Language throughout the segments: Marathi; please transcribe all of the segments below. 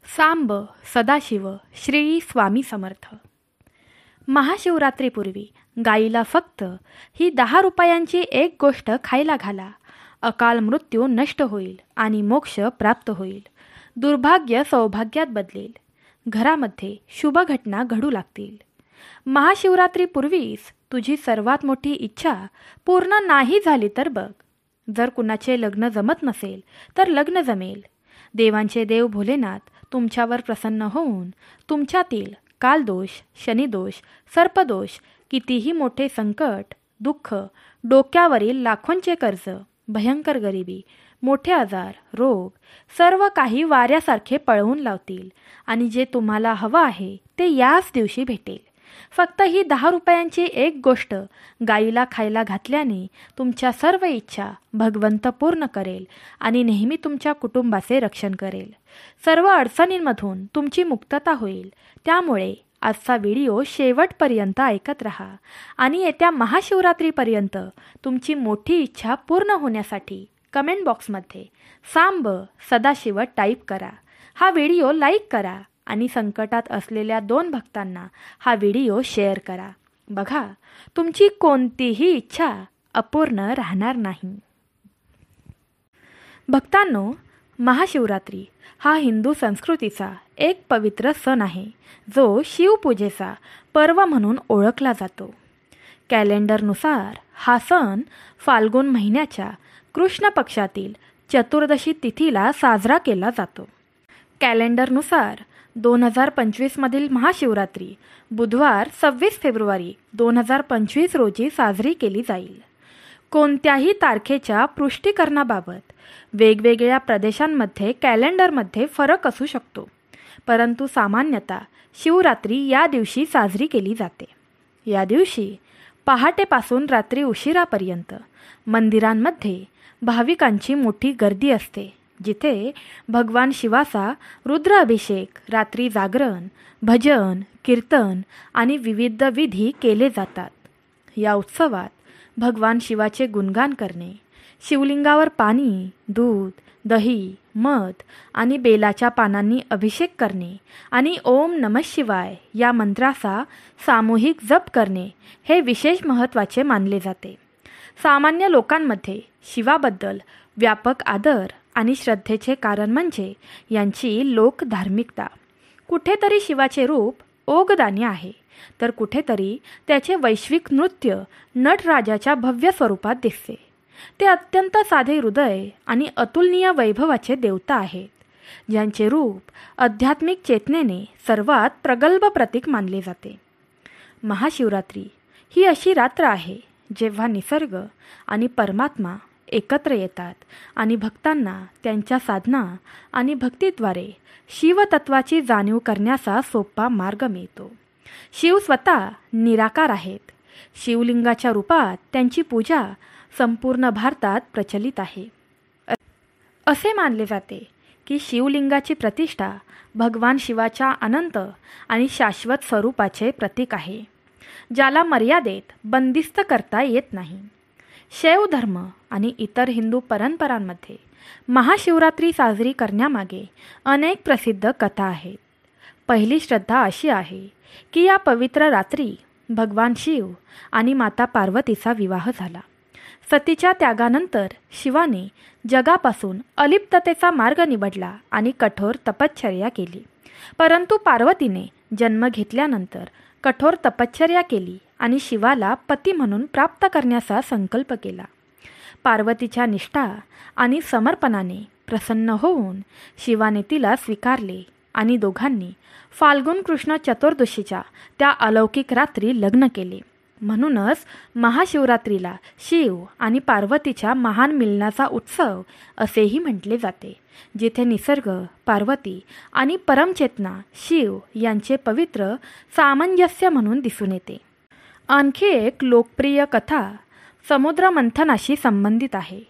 सांब सदाशिव श्री स्वामी समर्थ. महाशिवरात्रीपूर्वी गाईला फक्त ही 10 रुपयांची एक गोष्ट खायला घाला. अकाल मृत्यू नष्ट होईल आणि मोक्ष प्राप्त होईल. दुर्भाग्य सौभाग्यात बदलेल. घरामध्ये शुभ घटना घडू लागतील. महाशिवरात्रीपूर्वीच तुझी सर्वात मोठी इच्छा पूर्ण नाही झाली तर बघ. जर कुणाचे लग्न जमत नसेल तर लग्न जमेल. देवांचे देव भोलेनाथ तुमच्यावर प्रसन्न होऊन तुमच्यातील कालदोष, शनिदोष, सर्पदोष, कितीही मोठे संकट, दुःख, डोक्यावरील लाखोंचे कर्ज, भयंकर गरिबी, मोठे आजार, रोग सर्व काही वाऱ्यासारखे पळवून लावतील आणि जे तुम्हाला हवं आहे ते याच दिवशी भेटेल. फक्त ही 10 रुपयांची एक गोष्ट गाईला खायला घातल्याने तुमच्या सर्व इच्छा भगवंत पूर्ण करेल आणि नेहमी तुमच्या कुटुंबाचे रक्षण करेल. सर्व अडचणींमधून तुमची मुक्तता होईल. त्यामुळे आजचा व्हिडिओ शेवटपर्यंत ऐकत राहा आणि येत्या महाशिवरात्रीपर्यंत तुमची मोठी इच्छा पूर्ण होण्यासाठी कमेंट बॉक्समध्ये सांब सदाशिव टाईप करा. हा व्हिडिओ लाईक करा आणि संकटात असलेल्या 2 भक्तांना हा व्हिडिओ शेअर करा. बघा, तुमची कोणतीही इच्छा अपूर्ण राहणार नाही. भक्तांनो, महाशिवरात्री हा हिंदू संस्कृतीचा एक पवित्र सण आहे जो शिवपूजेचा पर्व म्हणून ओळखला जातो. कॅलेंडरनुसार हा सण फाल्गुन महिन्याच्या कृष्ण पक्षातील चतुर्दशी तिथीला साजरा केला जातो. कॅलेंडरनुसार 2025 मधील महाशिवरात्री बुधवार 26 फेब्रुवारी 2025 रोजी साजरी केली जाईल. कोणत्याही तारखेच्या पुष्टीकरणाबाबत वेगवेगळ्या प्रदेशांमध्ये कॅलेंडरमध्ये फरक असू शकतो, परंतु सामान्यतः शिवरात्री या दिवशी साजरी केली जाते. या दिवशी पहाटेपासून रात्री उशिरापर्यंत मंदिरांमध्ये भाविकांची मोठी गर्दी असते, जिथे भगवान शिवाचा रुद्र अभिषेक, रात्री जागरण, भजन, कीर्तन आणि विविध विधी केले जातात. या उत्सवात भगवान शिवाचे गुणगान करणे, शिवलिंगावर पाणी, दूध, दही, मध आणि बेलाच्या पानांनी अभिषेक करणे आणि ओम नमः शिवाय या मंत्राचा सामूहिक जप करणे हे विशेष महत्त्वाचे मानले जाते. सामान्य लोकांमध्ये शिवाबद्दल व्यापक आदर आणि श्रद्धेचे कारण म्हणजे यांची लोकधार्मिकता. कुठेतरी शिवाचे रूप ओगदानी आहे, तर कुठेतरी त्याचे वैश्विक नृत्य नटराजाच्या भव्य स्वरूपात दिसते. ते अत्यंत साधे हृदय आणि अतुलनीय वैभवाचे देवता आहेत, ज्यांचे रूप आध्यात्मिक चेतनेने सर्वात प्रगल्भ प्रतीक मानले जाते. महाशिवरात्री ही अशी रात्र आहे जेव्हा निसर्ग आणि परमात्मा एकत्र येतात आणि भक्तांना त्यांच्या साधना आणि भक्तीद्वारे शिवतत्वाची जाणीव करण्याचा सोपा मार्ग मिळतो. शिव स्वतः निराकार आहेत. शिवलिंगाच्या रूपात त्यांची पूजा संपूर्ण भारतात प्रचलित आहे. असे मानले जाते की शिवलिंगाची प्रतिष्ठा भगवान शिवाच्या अनंत आणि शाश्वत स्वरूपाचे प्रतीक आहे, ज्याला मर्यादेत बंदिस्त करता येत नाही. शैव धर्म आणि इतर हिंदू परंपरांमध्ये महाशिवरात्री साजरी करण्यामागे अनेक प्रसिद्ध कथा आहेत. पहिली श्रद्धा अशी आहे की या पवित्र रात्री भगवान शिव आणि माता पार्वतीचा विवाह झाला. सतीच्या त्यागानंतर शिवाने जगापासून अलिप्ततेचा मार्ग निवडला आणि कठोर तपश्चर्या केली. परंतु पार्वतीने जन्म घेतल्यानंतर कठोर तपश्चर्या केली आणि शिवाला पती म्हणून प्राप्त करण्याचा संकल्प केला. पार्वतीच्या निष्ठा आणि समर्पणाने प्रसन्न होऊन शिवाने तिला स्वीकारले आणि दोघांनी फाल्गुन कृष्ण चतुर्दशीच्या त्या अलौकिक रात्री लग्न केले. म्हणूनच महाशिवरात्रीला शिव आणि पार्वतीच्या महान मिलनाचा उत्सव असेही म्हटले जाते, जिथे निसर्ग, पार्वती आणि परमचेतना शिव यांचे पवित्र सामंजस्य म्हणून दिसून येते. आणखी एक लोकप्रिय कथा समुद्र मंथनाशी संबंधित आहे.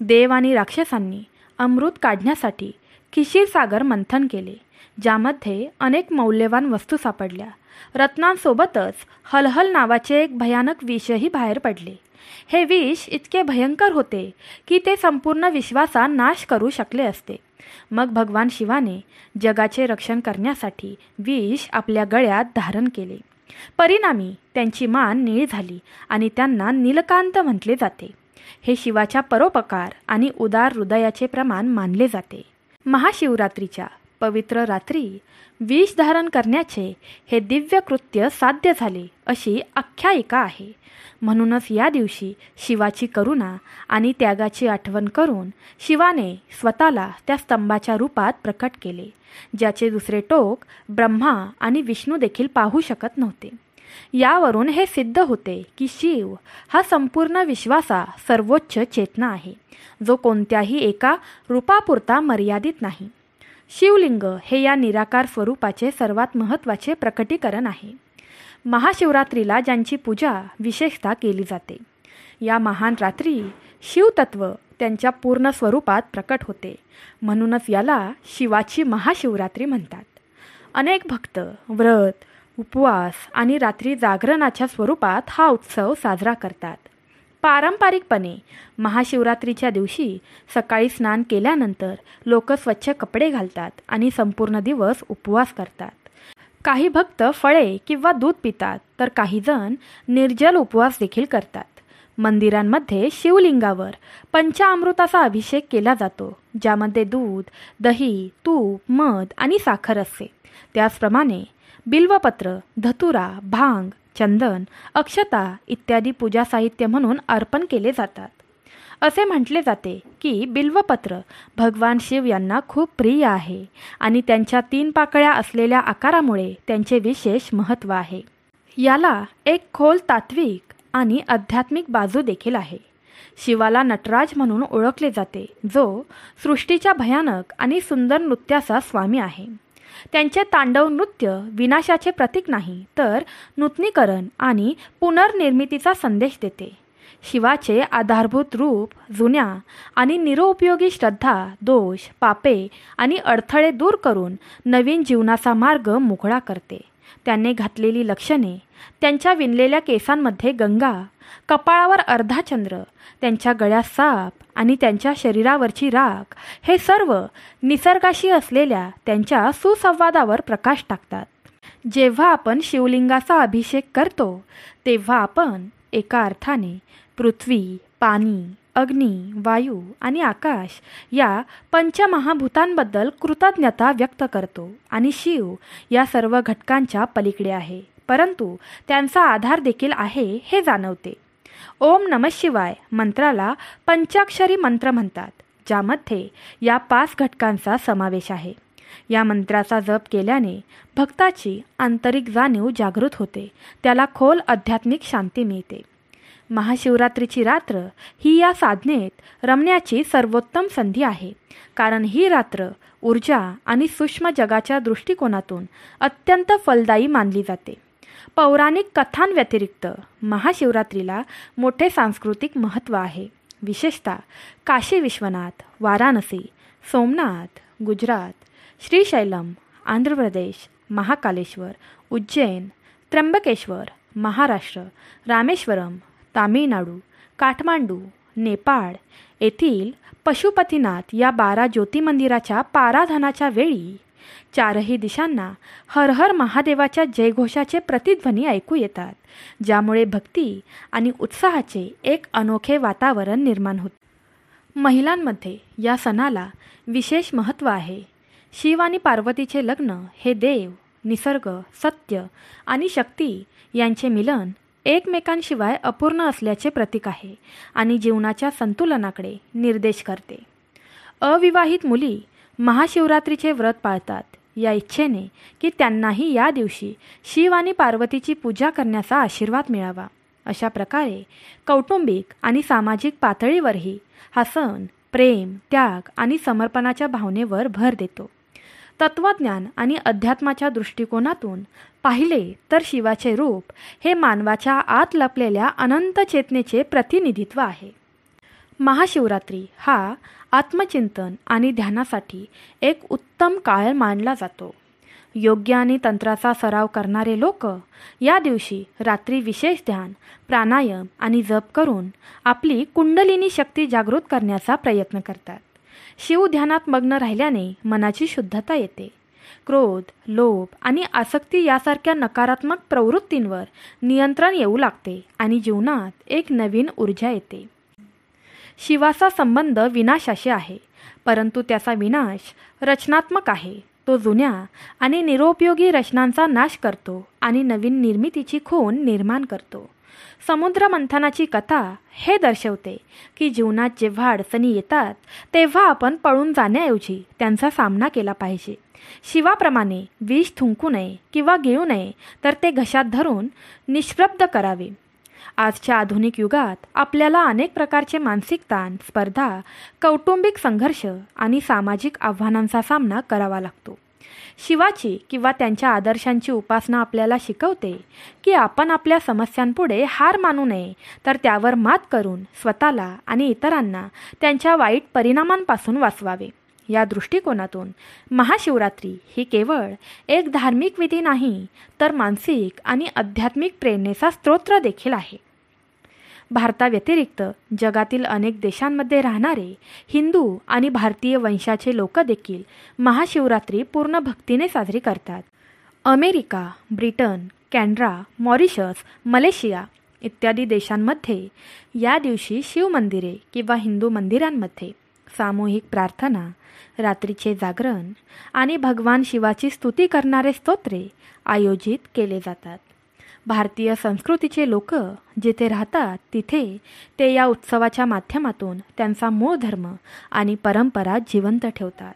देव आणि राक्षसांनी अमृत काढण्यासाठी क्षीरसागर मंथन केले, ज्यामध्ये अनेक मौल्यवान वस्तू सापडल्या. रत्नांसोबतच हलहल नावाचे एक भयानक विषही बाहेर पडले. हे विष इतके भयंकर होते की ते संपूर्ण विश्वाचा नाश करू शकले असते. मग भगवान शिवाने जगाचे रक्षण करण्यासाठी विष आपल्या गळ्यात धारण केले. परिणामी त्यांची मान निळी झाली आणि त्यांना नीलकांत म्हटले जाते. हे शिवाच्या परोपकार आणि उदार हृदयाचे प्रमाण मानले जाते. महाशिवरात्रीच्या पवित्र रात्री विष धारण करण्याचे हे दिव्य कृत्य साध्य झाले अशी आख्यायिका आहे. म्हणूनच या दिवशी शिवाची करुणा आणि त्यागाची आठवण करून शिवाने स्वतःला त्या स्तंभाच्या रूपात प्रकट केले, ज्याचे दुसरे टोक ब्रह्मा आणि विष्णू देखील पाहू शकत नव्हते. यावरून हे सिद्ध होते की शिव हा संपूर्ण विश्वाचा सर्वोच्च चेतना आहे, जो कोणत्याही एका रूपापुरता मर्यादित नाही. शिवलिंग हे या निराकार स्वरूपाचे सर्वात महत्त्वाचे प्रकटीकरण आहे. महाशिवरात्रीला ज्यांची पूजा विशेषतः केली जाते, या महान रात्री शिवतत्व त्यांच्या पूर्ण स्वरूपात प्रकट होते. म्हणूनच याला शिवाची महाशिवरात्री म्हणतात. अनेक भक्त व्रत, उपवास आणि रात्री जागरणाच्या स्वरूपात हा उत्सव साजरा करतात. पारंपरिकपणे महाशिवरात्रीच्या दिवशी सकाळी स्नान केल्यानंतर लोक स्वच्छ कपडे घालतात आणि संपूर्ण दिवस उपवास करतात. काही भक्त फळे किंवा दूध पितात, तर काही जण निर्जल उपवास देखील करतात. मंदिरांमध्ये शिवलिंगावर पंचामृताचा अभिषेक केला जातो, ज्यामध्ये दूध, दही, तूप, मध आणि साखर असते. त्याचप्रमाणे बिल्वपत्र, धतुरा, भांग, चंदन, अक्षता इत्यादी पूजा साहित्य म्हणून अर्पण केले जातात. असे म्हटले जाते की बिल्वपत्र भगवान शिव यांना खूप प्रिय आहे आणि त्यांच्या 3 पाकळ्या असलेल्या आकारामुळे त्यांचे विशेष महत्त्व आहे. याला एक खोल तात्विक आणि आध्यात्मिक बाजू देखील आहे. शिवाला नटराज म्हणून ओळखले जाते, जो सृष्टीच्या भयानक आणि सुंदर नृत्याचा स्वामी आहे. त्यांचे तांडव नृत्य विनाशाचे प्रतीक नाही, तर नूतनीकरण आणि पुनर्निर्मितीचा संदेश देते. शिवाचे आधारभूत रूप जुन्या आणि निरुपयोगी श्रद्धा, दोष, पापे आणि अडथळे दूर करून नवीन जीवनाचा मार्ग मोकळा करते. त्यांनी घातलेली लक्षणे, त्यांच्या विणलेल्या केसांमध्ये गंगा, कपाळावर अर्धा चंद्र, त्यांच्या गळ्यात साप आणि त्यांच्या शरीरावरची राख हे सर्व निसर्गाशी असलेल्या त्यांच्या सुसंवादावर प्रकाश टाकतात. जेव्हा आपण शिवलिंगाचा अभिषेक करतो, तेव्हा आपण एका अर्थाने पृथ्वी, पाणी, अग्नी, वायू आणि आकाश या पंचमहाभूतांबद्दल कृतज्ञता व्यक्त करतो. आणि शिव या सर्व घटकांच्या पलीकडे आहे, परंतु त्यांचा आधार देखील आहे हे जाणवते. ओम नमः शिवाय मंत्राला पंचाक्षरी मंत्र म्हणतात, ज्यामध्ये या 5 घटकांचा समावेश आहे. या मंत्राचा जप केल्याने भक्ताची आंतरिक जाणीव जागृत होते, त्याला खोल आध्यात्मिक शांती मिळते. महाशिवरात्रीची रात्र ही या साधनेत रमण्याची सर्वोत्तम संधी आहे, कारण ही रात्र ऊर्जा आणि सूक्ष्म जगाच्या दृष्टिकोनातून अत्यंत फलदायी मानली जाते. पौराणिक कथांव्यतिरिक्त महाशिवरात्रीला मोठे सांस्कृतिक महत्त्व आहे. विशेषतः काशी विश्वनाथ, वाराणसी, सोमनाथ, गुजरात, श्रीशैलम, आंध्र प्रदेश, महाकालेश्वर, उज्जैन, त्र्यंबकेश्वर, महाराष्ट्र, रामेश्वरम, तामिळनाडू, काठमांडू, नेपाळ येथील पशुपतीनाथ या 12 ज्योतिमंदिराच्या पाराधनाच्या वेळी 4ही दिशांना हर हर महादेवाच्या जयघोषाचे प्रतिध्वनी ऐकू येतात, ज्यामुळे भक्ती आणि उत्साहाचे एक अनोखे वातावरण निर्माण होते. महिलांमध्ये या सणाला विशेष महत्त्व आहे. शिव आणि पार्वतीचे लग्न हे देव, निसर्ग, सत्य आणि शक्ती यांचे मिलन एकमेकांशिवाय अपूर्ण असल्याचे प्रतीक आहे आणि जीवनाच्या संतुलनाकडे निर्देश करते. अविवाहित मुली महाशिवरात्रीचे व्रत पाळतात, या इच्छेने की त्यांनाही या दिवशी शिव आणि पार्वतीची पूजा करण्याचा आशीर्वाद मिळावा. अशा प्रकारे कौटुंबिक आणि सामाजिक पातळीवरही हा सण प्रेम, त्याग आणि समर्पणाच्या भावनेवर भर देतो. तत्वज्ञान आणि अध्यात्माच्या दृष्टिकोनातून पाहिले तर शिवाचे रूप हे मानवाच्या आत लपलेल्या अनंत चेतनेचे प्रतिनिधित्व आहे. महाशिवरात्री हा आत्मचिंतन आणि ध्यानासाठी एक उत्तम काळ मानला जातो. योग्य आणि तंत्राचा सराव करणारे लोक या दिवशी रात्री विशेष ध्यान, प्राणायाम आणि जप करून आपली कुंडलिनी शक्ती जागृत करण्याचा प्रयत्न करतात. शिव ध्यानात मग्न राहिल्याने मनाची शुद्धता येते. क्रोध, लोभ आणि आसक्ती यासारख्या नकारात्मक प्रवृत्तींवर नियंत्रण येऊ लागते आणि जीवनात एक नवीन ऊर्जा येते. शिवाचा संबंध विनाशाशी आहे, परंतु त्याचा विनाश रचनात्मक आहे. तो जुन्या आणि निरुपयोगी रचनांचा नाश करतो आणि नवीन निर्मितीची खूण निर्माण करतो. समुद्र मंथनाची कथा हे दर्शवते की जीवनात जेव्हा अडचणी येतात तेव्हा आपण पळून जाण्याऐवजी त्यांचा सामना केला पाहिजे. शिवाप्रमाणे विष थुंकू नये किंवा गिळू नये, तर ते घशात धरून निष्प्रब्ध करावे. आजच्या आधुनिक युगात आपल्याला अनेक प्रकारचे मानसिक ताण, स्पर्धा, कौटुंबिक संघर्ष आणि सामाजिक आव्हानांचा सामना करावा लागतो. शिवाची किंवा त्यांच्या आदर्शांची उपासना आपल्याला शिकवते की आपण आपल्या समस्यांपुढे हार मानू नये, तर त्यावर मात करून स्वतःला आणि इतरांना त्यांच्या वाईट परिणामांपासून वाचवावे. या दृष्टिकोनातून महाशिवरात्री ही केवळ एक धार्मिक विधी नाही, तर मानसिक आणि आध्यात्मिक प्रेरणेचा स्रोत देखील आहे. भारताव्यतिरिक्त जगातील अनेक देशांमध्ये राहणारे हिंदू आणि भारतीय वंशाचे लोक देखील महाशिवरात्री पूर्ण भक्तीने साजरी करतात. America, Britain, Canada, Mauritius, Malaysia इत्यादी देशांमध्ये या दिवशी शिवमंदिरे किंवा हिंदू मंदिरांमध्ये सामूहिक प्रार्थना, रात्रीचे जागरण आणि भगवान शिवाची स्तुती करणारे स्तोत्रे आयोजित केले जातात. भारतीय संस्कृतीचे लोक जिथे राहतात तिथे ते या उत्सवाच्या माध्यमातून त्यांचा मूळ धर्म आणि परंपरा जिवंत ठेवतात.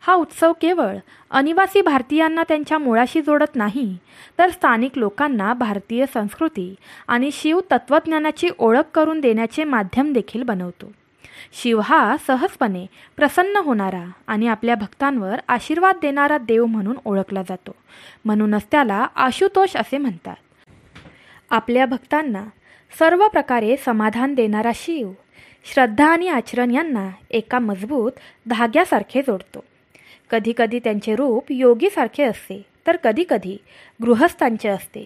हा उत्सव केवळ अनिवासी भारतीयांना त्यांच्या मुळाशी जोडत नाही, तर स्थानिक लोकांना भारतीय संस्कृती आणि शिव तत्त्वज्ञानाची ओळख करून देण्याचे माध्यम देखील बनवतो. शिव हा सहजपणे प्रसन्न होणारा आणि आपल्या भक्तांवर आशीर्वाद देणारा देव म्हणून ओळखला जातो. म्हणूनच त्याला आशुतोष असे म्हणतात. आपल्या भक्तांना सर्व प्रकारे समाधान देणारा शिव श्रद्धा आणि आचरण यांना एका मजबूत धाग्यासारखे जोडतो. कधीकधी त्यांचे रूप योगीसारखे असते, तर कधीकधी गृहस्थांचे असते.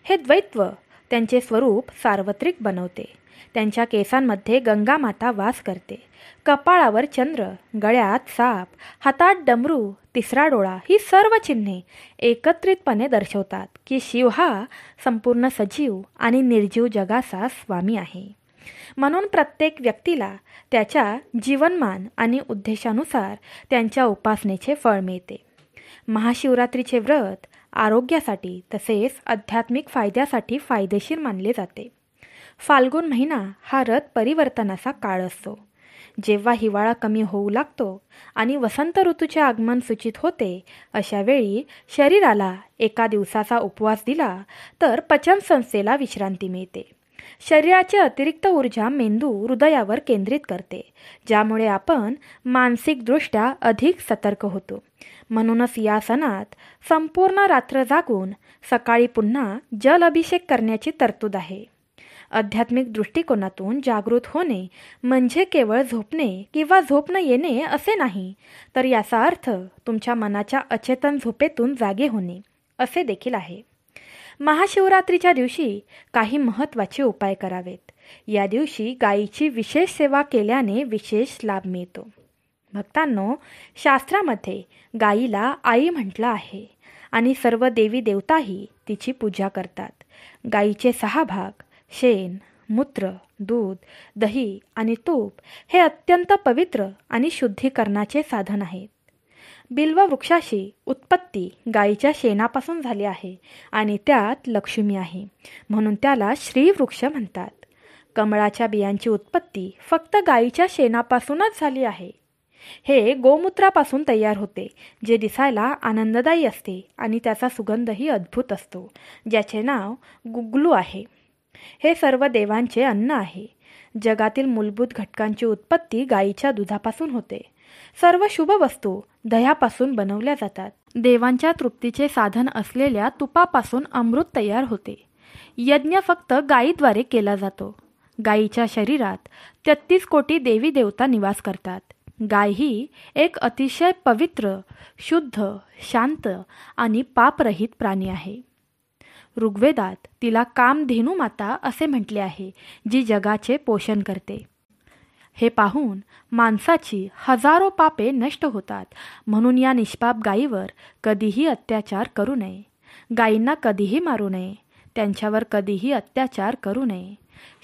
हे द्वैत्व त्यांचे स्वरूप सार्वत्रिक बनवते. त्यांच्या केसांमध्ये गंगा माता वास करते, कपाळावर चंद्र, गळ्यात साप, हातात डमरू, तिसरा डोळा ही सर्व चिन्हे एकत्रितपणे दर्शवतात की शिव हा संपूर्ण सजीव आणि निर्जीव जगाचा स्वामी आहे. म्हणून प्रत्येक व्यक्तीला त्याच्या जीवनमान आणि उद्देशानुसार त्यांच्या उपासनेचे फळ मिळते. महाशिवरात्रीचे व्रत आरोग्यासाठी तसेच आध्यात्मिक फायद्यासाठी फायदेशीर मानले जाते. फाल्गुन महिना हा रथ परिवर्तनाचा काळ असतो. जेव्हा हिवाळा कमी होऊ लागतो आणि वसंत ऋतूचे आगमन सूचित होते, अशा वेळी शरीराला एका दिवसाचा उपवास दिला तर पचनसंस्थेला विश्रांती मिळते. शरीराची अतिरिक्त ऊर्जा मेंदू हृदयावर केंद्रित करते, ज्यामुळे आपण मानसिकदृष्ट्या अधिक सतर्क होतो. म्हणूनच या सणात संपूर्ण रात्र जागून सकाळी पुन्हा जल अभिषेक करण्याची तरतूद आहे. आध्यात्मिक दृष्टिकोनातून जागृत होणे म्हणजे केवळ झोपणे किंवा झोप न येणे असे नाही, तर याचा अर्थ तुमच्या मनाच्या अचेतन झोपेतून जागे होणे असे देखील आहे. महाशिवरात्रीच्या दिवशी काही महत्त्वाचे उपाय करावेत. या दिवशी गायीची विशेष सेवा केल्याने विशेष लाभ मिळतो. भक्तांनो, शास्त्रामध्ये गायीला आई म्हटलं आहे आणि सर्व देवी देवताही तिची पूजा करतात. गायीचे 6 भाग शेण, मूत्र, दूध, दही आणि तूप हे अत्यंत पवित्र आणि शुद्धीकरणाचे साधन आहेत. बिल्व वृक्षाची उत्पत्ती गायीच्या शेणापासून झाली आहे आणि त्यात लक्ष्मी आहे, म्हणून त्याला श्रीवृक्ष म्हणतात. कमळाच्या बियांची उत्पत्ती फक्त गायीच्या शेणापासूनच झाली आहे. हे गोमूत्रापासून तयार होते, जे दिसायला आनंददायी असते आणि त्याचा सुगंधही अद्भुत असतो, ज्याचे नाव गुग्गलू आहे. हे सर्व देवांचे अन्न आहे. जगातील मूलभूत घटकांची उत्पत्ती गायीच्या दुधापासून होते. सर्व शुभ वस्तू दह्यापासून बनवल्या जातात. देवांच्या तृप्तीचे साधन असलेल्या तुपापासून अमृत तयार होते. यज्ञ फक्त गायीद्वारे केला जातो. गायीच्या शरीरात 33 कोटी देवी देवता निवास करतात. गाय ही एक अतिशय पवित्र, शुद्ध, शांत आणि पापरहित प्राणी आहे. ऋग्वेदात तिला कामधेनू माता असे म्हटले आहे, जी जगाचे पोषण करते. हे पाहून माणसाची हजारो पापे नष्ट होतात. म्हणून या निष्पाप गायीवर कधीही अत्याचार करू नये. गायींना कधीही मारू नये. त्यांच्यावर कधीही अत्याचार करू नये.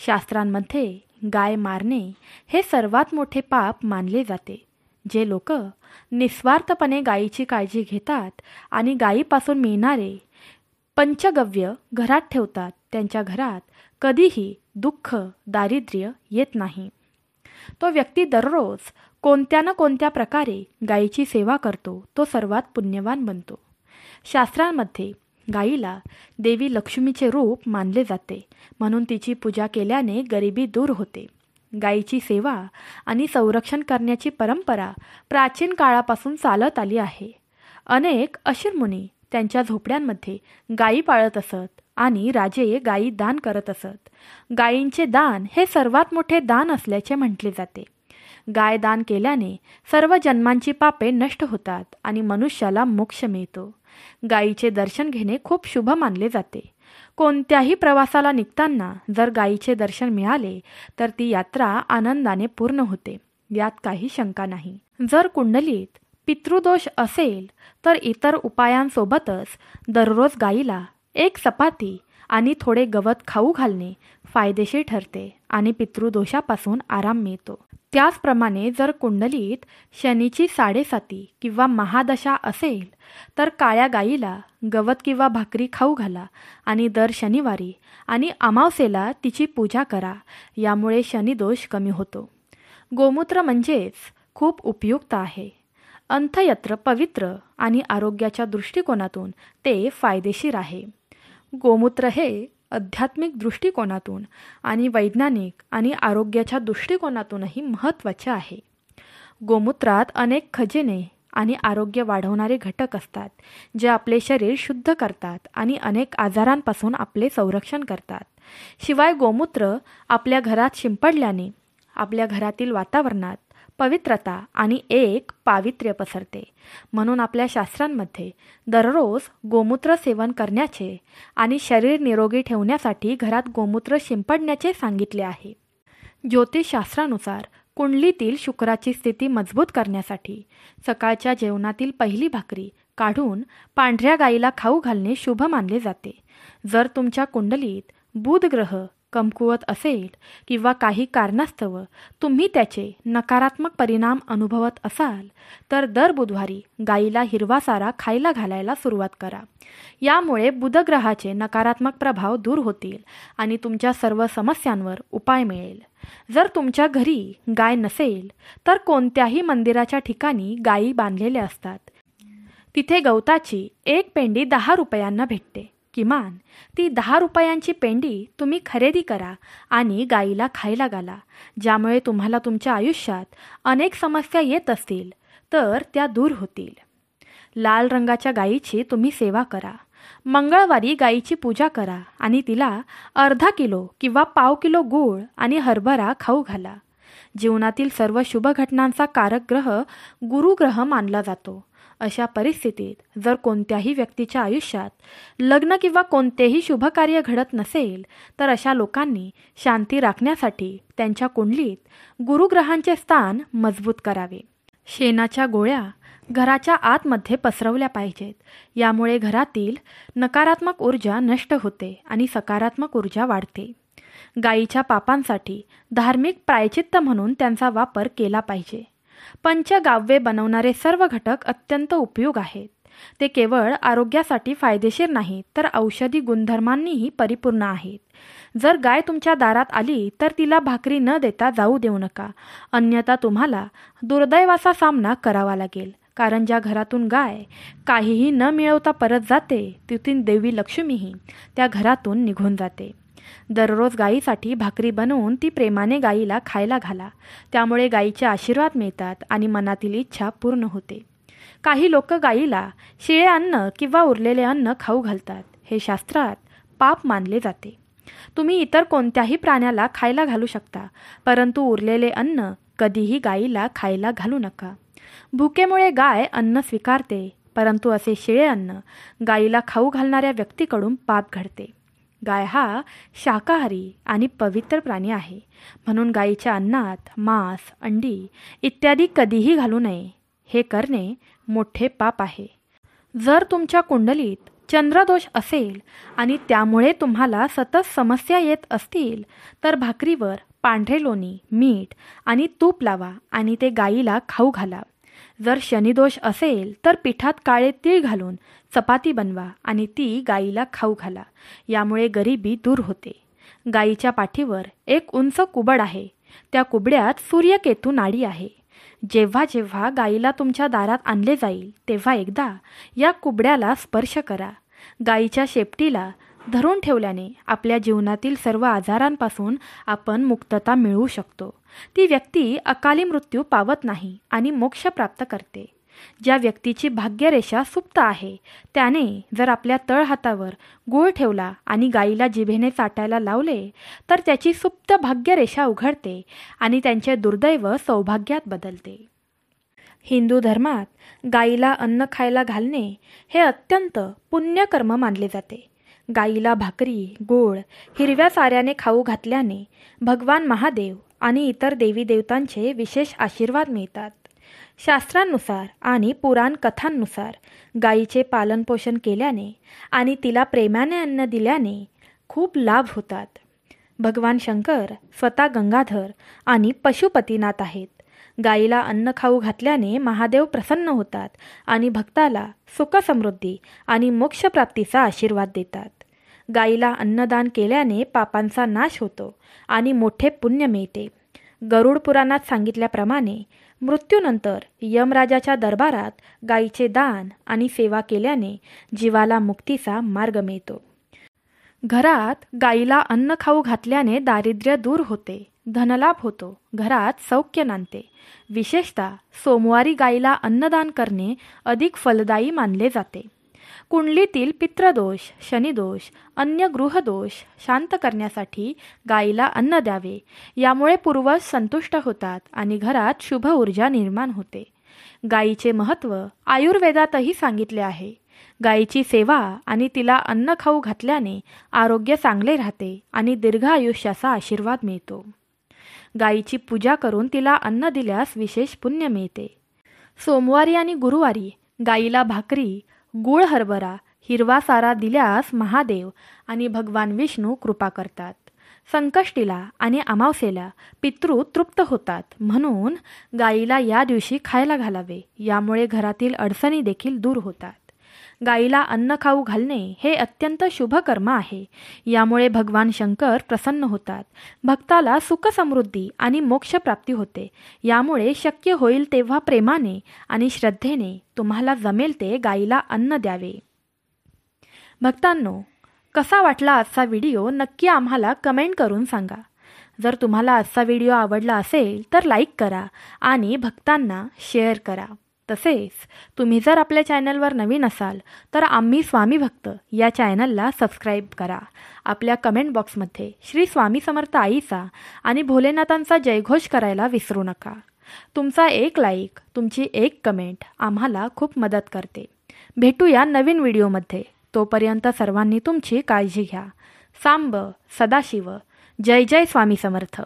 शास्त्रांमध्ये गाय मारणे हे सर्वात मोठे पाप मानले जाते. जे लोक निस्वार्थपणे गायीची काळजी घेतात आणि गायीपासून मिळणारे पंचगव्य घरात ठेवतात, त्यांच्या घरात कधीही दुःख, दारिद्र्य येत नाही. तो व्यक्ती दररोज कोणत्या ना कोणत्या प्रकारे गायीची सेवा करतो, तो सर्वात पुण्यवान बनतो. शास्त्रांमध्ये गायीला देवी लक्ष्मीचे रूप मानले जाते. म्हणून तिची पूजा केल्याने गरिबी दूर होते. गायीची सेवा आणि संरक्षण करण्याची परंपरा प्राचीन काळापासून चालत आली आहे. अनेक अशीरमुनी त्यांच्या झोपड्यांमध्ये गायी पाळत असत आणि राजे गायी दान करत असत. गायींचे दान हे सर्वात मोठे दान असल्याचे म्हटले जाते. गाय दान केल्याने सर्व जन्मांची पापे नष्ट होतात आणि मनुष्याला मोक्ष मिळतो. गायीचे दर्शन घेणे खूप शुभ मानले जाते. कोणत्याही प्रवासाला निघताना जर गायीचे दर्शन मिळाले तर ती यात्रा आनंदाने पूर्ण होते, यात काही शंका नाही. जर कुंडलीत पितृदोष असेल तर इतर उपायांसोबतच दररोज गायीला एक चपाती आणि थोडे गवत खाऊ घालणे फायदेशीर ठरते आणि पितृदोषापासून आराम मिळतो. त्याचप्रमाणे जर कुंडलीत शनीची 7.5 किंवा महादशा असेल तर काळ्या गायीला गवत किंवा भाकरी खाऊ घाला आणि दर शनिवारी आणि अमावस्येला तिची पूजा करा. यामुळे शनिदोष कमी होतो. गोमूत्र म्हणजेच खूप उपयुक्त आहे. अंत्ययत्र पवित्र आणि आरोग्याच्या दृष्टिकोनातून ते फायदेशीर आहे. गोमूत्र हे आध्यात्मिक दृष्टिकोनातून आणि वैज्ञानिक आणि आरोग्याच्या दृष्टिकोनातूनही महत्त्वाचे आहे. गोमूत्रात अनेक खजिने आणि आरोग्य वाढवणारे घटक असतात, जे आपले शरीर शुद्ध करतात आणि अनेक आजारांपासून आपले संरक्षण करतात. शिवाय गोमूत्र आपल्या घरात शिंपडल्याने आपल्या घरातील वातावरणात पवित्रता आणि एक पावित्र्य पसरते. म्हणून आपल्या शास्त्रांमध्ये दररोज गोमूत्र सेवन करण्याचे आणि शरीर निरोगी ठेवण्यासाठी घरात गोमूत्र शिंपडण्याचे सांगितले आहे. ज्योतिषशास्त्रानुसार कुंडलीतील शुक्राची स्थिती मजबूत करण्यासाठी सकाळच्या जेवणातील पहिली भाकरी काढून पांढऱ्या गायीला खाऊ घालणे शुभ मानले जाते. जर तुमच्या कुंडलीत बुध ग्रह कमकुवत असेल किंवा काही कारणास्तव तुम्ही त्याचे नकारात्मक परिणाम अनुभवत असाल तर दर बुधवारी गायीला हिरवा चारा खायला घालायला सुरुवात करा. यामुळे बुधग्रहाचे नकारात्मक प्रभाव दूर होतील आणि तुमच्या सर्व समस्यांवर उपाय मिळेल. जर तुमच्या घरी गाय नसेल तर कोणत्याही मंदिराच्या ठिकाणी गायी बांधलेल्या असतात. तिथे गवताची एक पेंडी 10 रुपयांना भेटते. किमान ती 10 रुपयांची पेंडी तुम्ही खरेदी करा आणि गायीला खायला घाला. ज्यामुळे तुम्हाला तुमच्या आयुष्यात अनेक समस्या येत असतील तर त्या दूर होतील. लाल रंगाच्या गायीची तुम्ही सेवा करा. मंगळवारी गायीची पूजा करा आणि तिला अर्धा किलो किंवा पाव किलो गूळ आणि हरभरा खाऊ घाला. जीवनातील सर्व शुभ घटनांचा कारक ग्रह गुरुग्रह मानला जातो. अशा परिस्थितीत जर कोणत्याही व्यक्तीच्या आयुष्यात लग्न किंवा कोणतेही शुभ कार्य घडत नसेल तर अशा लोकांनी शांती राखण्यासाठी त्यांच्या कुंडलीत गुरुग्रहांचे स्थान मजबूत करावे. शेणाच्या गोळ्या घराच्या आतमध्ये पसरवल्या पाहिजेत. यामुळे घरातील नकारात्मक ऊर्जा नष्ट होते आणि सकारात्मक ऊर्जा वाढते. गायीच्या पापांसाठी धार्मिक प्रायचित्त म्हणून त्यांचा वापर केला पाहिजे. पंचगाव्ये बनवणारे सर्व घटक अत्यंत उपयोग आहेत. ते केवळ आरोग्यासाठी फायदेशीर नाहीत तर औषधी गुणधर्मांनीही परिपूर्ण आहेत. जर गाय तुमच्या दारात आली तर तिला भाकरी न देता जाऊ देऊ नका, अन्यथा तुम्हाला दुर्दैवाचा सामना करावा लागेल. कारण ज्या घरातून गाय काहीही न मिळवता परत जाते तिथून देवी लक्ष्मीही त्या घरातून निघून जाते. दररोज गायीसाठी भाकरी बनवून ती प्रेमाने गायीला खायला घाला. त्यामुळे गायीचे आशीर्वाद मिळतात आणि मनातील इच्छा पूर्ण होते. काही लोक गायीला शिळे अन्न किंवा उरलेले अन्न खाऊ घालतात. हे शास्त्रात पाप मानले जाते. तुम्ही इतर कोणत्याही प्राण्याला खायला घालू शकता, परंतु उरलेले अन्न कधीही गायीला खायला घालू नका. भुकेमुळे गाय अन्न स्वीकारते, परंतु असे शिळे अन्न गायीला खाऊ घालणाऱ्या व्यक्तीकडून पाप घडते. गाय हा शाकाहारी आणि पवित्र प्राणी आहे, म्हणून गायीच्या अन्नात मांस, अंडी इत्यादी कधीही घालू नये. हे करणे मोठे पाप आहे. जर तुमच्या कुंडलीत चंद्रदोष असेल आणि त्यामुळे तुम्हाला सतत समस्या येत असतील तर भाकरीवर पांढरे लोणी, मीठ आणि तूप लावा आणि ते गायीला खाऊ घाला. जर शनिदोष असेल तर पिठात काळे तीळ घालून चपाती बनवा आणि ती गायीला खाऊ घाला. यामुळे गरिबी दूर होते. गायीच्या पाठीवर एक उंच कुबड आहे. त्या कुबड्यात सूर्यकेतू नाडी आहे. जेव्हा जेव्हा गायीला तुमच्या दारात आणले जाईल तेव्हा एकदा या कुबड्याला स्पर्श करा. गायीच्या शेपटीला धरून ठेवल्याने आपल्या जीवनातील सर्व आजारांपासून आपण मुक्तता मिळवू शकतो. ती व्यक्ती अकाली मृत्यू पावत नाही आणि मोक्ष प्राप्त करते. ज्या व्यक्तीची भाग्यरेषा सुप्त आहे त्याने जर आपल्या तळहातावर गूळ ठेवला आणि गायीला जिभेने चाटायला लावले तर त्याची सुप्त भाग्यरेषा उघडते आणि त्यांचे दुर्दैव सौभाग्यात बदलते. हिंदू धर्मात गायीला अन्न खायला घालणे हे अत्यंत पुण्यकर्म मानले जाते. गायीला भाकरी, गोळ, हिरव्या चाऱ्याने खाऊ घातल्याने भगवान महादेव आणि इतर देवी देवतांचे विशेष आशीर्वाद मिळतात. शास्त्रांनुसार आणि पुराण कथांनुसार गायीचे पालनपोषण केल्याने आणि तिला प्रेमाने अन्न दिल्याने खूप लाभ होतात. भगवान शंकर स्वतः गंगाधर आणि पशुपतीनाथ आहेत. गायीला अन्न खाऊ घातल्याने महादेव प्रसन्न होतात आणि भक्ताला सुखसमृद्धी आणि मोक्षप्राप्तीचा आशीर्वाद देतात. गायीला अन्नदान केल्याने पापांचा नाश होतो आणि मोठे पुण्य मिळते. गरुड पुराणात सांगितल्याप्रमाणे मृत्यूनंतर यमराजाच्या दरबारात गायीचे दान आणि सेवा केल्याने जीवाला मुक्तीचा मार्ग मिळतो. घरात गायीला अन्न खाऊ घातल्याने दारिद्र्य दूर होते, धनलाभ होतो, घरात सौख्य नांदते. विशेषतः सोमवारी गायीला अन्नदान करणे अधिक फलदायी मानले जाते. कुंडलीतील पितृदोष, शनिदोष, अन्य गृहदोष शांत करण्यासाठी गायीला अन्न द्यावे. यामुळे पूर्वज संतुष्ट होतात आणि घरात शुभ ऊर्जा निर्माण होते. गायीचे महत्त्व आयुर्वेदातही सांगितले आहे. गायीची सेवा आणि तिला अन्न खाऊ घातल्याने आरोग्य चांगले राहते आणि दीर्घ आयुष्याचा आशीर्वाद मिळतो. गायीची पूजा करून तिला अन्न दिल्यास विशेष पुण्य मिळते. सोमवारी आणि गुरुवारी गायीला भाकरी, गूळ, हरभरा, हिरवा सारा दिल्यास महादेव आणि भगवान विष्णू कृपा करतात. संकष्टीला आणि अमावस्येला पितृ तृप्त होतात, म्हणून गायीला या दिवशी खायला घालावे. यामुळे घरातील अडचणी देखील दूर होतात. गायीला अन्न खाऊ घालणे हे अत्यंत शुभ कर्म आहे. यामुळे भगवान शंकर प्रसन्न होतात. भक्ताला सुखसमृद्धी आणि मोक्षप्राप्ती होते. यामुळे शक्य होईल तेव्हा प्रेमाने आणि श्रद्धेने तुम्हाला जमेल ते गायीला अन्न द्यावे. भक्तांनो, कसा वाटला आजचा व्हिडिओ नक्की आम्हाला कमेंट करून सांगा. जर तुम्हाला आजचा व्हिडिओ आवडला असेल तर लाईक करा आणि भक्तांना शेअर करा. तसेच तुम्ही जर आपल्या चॅनलवर नवीन असाल तर आम्ही स्वामी भक्त या चॅनलला सबस्क्राईब करा. आपल्या कमेंट बॉक्समध्ये श्री स्वामी समर्थ आईचा आणि भोलेनाथांचा जयघोष करायला विसरू नका. तुमचा एक लाईक, तुमची एक कमेंट आम्हाला खूप मदत करते. भेटूया नवीन व्हिडिओमध्ये. तोपर्यंत सर्वांनी तुमची काळजी घ्या. सांब सदाशिव. जय जय स्वामी समर्थ.